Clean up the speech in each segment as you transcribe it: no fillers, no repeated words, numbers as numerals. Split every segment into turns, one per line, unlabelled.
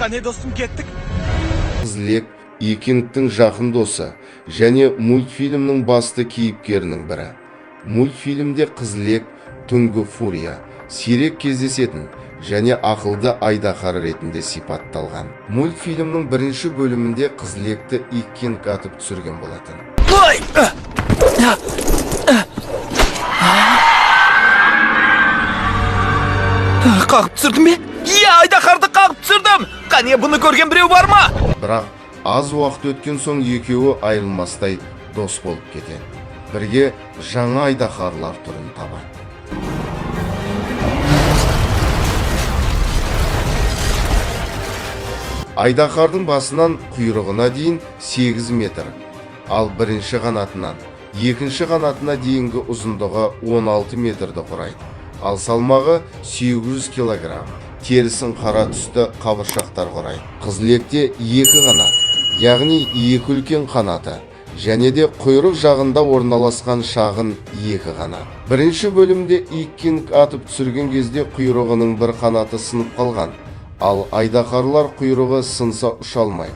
Қане достым, кеттік.
Қызылек Икингтің жақын досы және мультфильмнің басты кейіпкерінің бірі. Мультфильмде Қызылек түнгі фурия, сирек кездесетін және ақылды айдаһар ретінде сипатталған. Мультфильмнің бірінші бөлімінде Қызылекті Икинг атып түсірген болатын.
Қағып түсірдім бе? Айдаһарды қағып түсірдім! Қане, бұны көрген біреу бар ма?
Бірақ аз уақыт өткен соң екеуі айырылмастай дос болып кетеді. Бірге жаңа айдаһарлар түрін табады. Айдаһардың басынан құйрығына дейін 8 метр, ал бірінші қанатынан екінші қанатына дейінгі ұзындығы 16 метрді құрайды. Ал салмағы 800 килограмм. Терісін қара түсті қабыршақтар құрайды. Қызылекте 2 қанат, яғни 2 үлкен қанаты, және де құйрық жағында орналасқан шағын 2 қанат. Бірінші бөлімде Икинг атып түсірген кезде құйрығының бір қанаты сынып қалған, ал айдаһарлар құйрығы сынса ұша алмайды.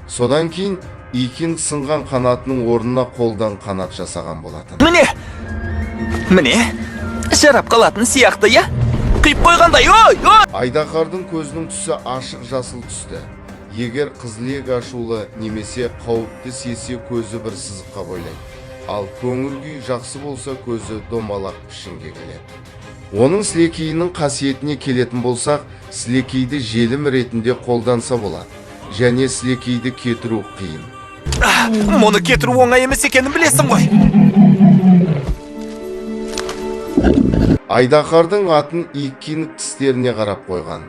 Содан кейін Икинг сынған қанатының орнына қолдан қанат жасаған болатын.
Міне, жарап қалатын сияқты, я? Қиып қойғандай, ой!
Айдаһардың көзінің түсі ашық жасыл түсті. Егер Қызылек ашулы немесе қауіпті сесе көзі бір сызыққа бойлайды. Ал көңіл күй жақсы болса көзі домалақ пішінге келеді. Оның сілекейінің қасиетіне келетін болсақ, сілекейді желім ретінде қолданса болады. Және сілекейді кетіру қиын.
Мұны кетіру оңай емес екенін білесің ғой.
Айдаһардың атын Икинг тістеріне қарап қойған.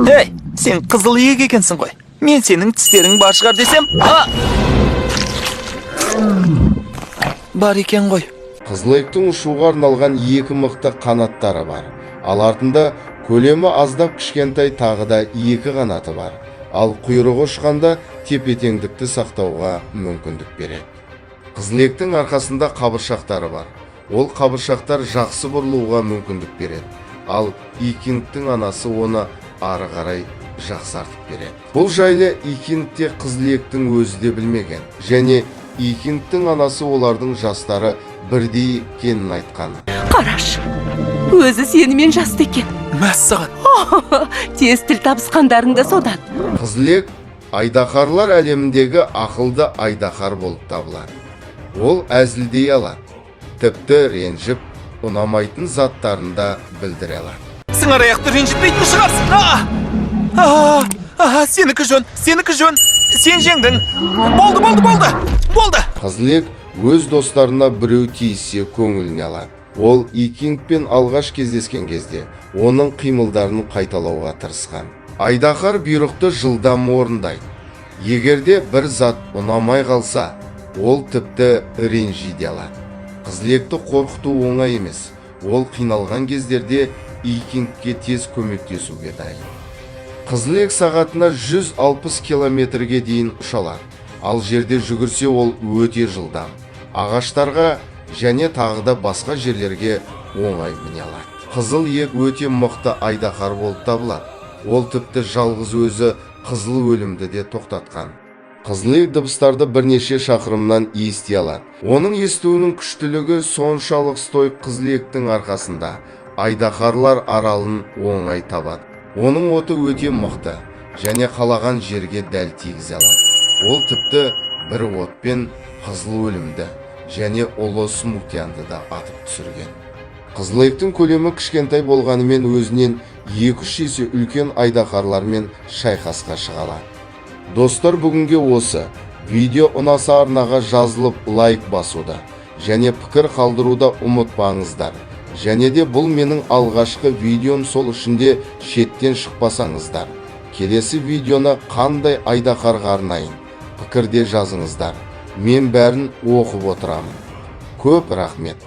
Ей, сен қызыл иек екенсің ғой. Мен сенің тістерің бар шығар десем, бар екен ғой.
Қызылектің ұшуға арналған 2 мықты қанаттары бар. Ал артында көлемі аздап кішкентай тағы да 2 қанаты бар. Ал құйрығы ұшқанда тепе-теңдікті сақтауға мүмкіндік береді. Қызылектің арқасында қабыршақтары бар. Ол қабыршақтар жақсы бұрылуға мүмкіндік береді. Ал Икингтің анасы оны ары қарай жақсартып береді. Бұл жайлы Икингте Қызылектің өзі де білмеген. Және Икингтің анасы олардың жастары бірдей екенін айтқан.
Қараш, өзі сенімен жасты екен.
Мәссаған.
Тез тіл табысқандарың да содан.
Қызылек айдаһарлар әлеміндегі ақылды айдаһар болып табылады. Ол әзілдей алады. Тіпті ренжіп, ұнамайтын заттарын да білдіре алады.
Сыңар аяқты ренжітпейтін шығарсың. Сенікі жөн. Сен жеңдің. Болды.
Қызылек өз достарына біреу тиіссе көңіліне алады. Ол Икингпен алғаш кездескен кезде оның қимылдарын қайталауға тырысқан. Айдаһар бұйрықты жылдам орындайды. Егерде бір зат ұнамай қалса, ол тіпті ренжи алады. Қызылекті қорқыту оңай емес. Ол қиналған кездерде Икингке тез көмектесуге дайын. Қызылек сағатына 160 километрге дейін ұша алады. Ал жерде жүгірсе ол өте жылдам. Ағаштарға және тағы да басқа жерлерге оңай міне алады. Қызыл иек өте мықты айдаһар болып табылады. Ол тіпті жалғыз өзі қызыл өлімді де тоқтатқан. Қызылек дыбыстарды бірнеше шақырымнан ести алады. Оның естуінің күштілігі соншалық стойк Қызылектің арқасында айдаһарлар аралын оңай табады. Оның оты өте мықты және қалаған жерге дәл тигізе алады. Ол тіпті бір отпен қызыл өлімді және ұлы смутьянды да атып түсірген. Қызылектің көлемі кішкентай болғанымен өзінен 2-3 есе үлкен айдаһарлармен шайқасқа шыға алады. Достар, бүгінге осы. Видео ұнаса арнаға жазылып лайк басуды және пікір қалдыруда ұмытпаңыздар. Және де бұл менің алғашқы видеом, сол үшінде шеттен шықпасаңыздар. Келесі видеоны қандай айдаһарға арнайын? Пікірде жазыңыздар. Мен бәрін оқып отырамын. Көп рахмет.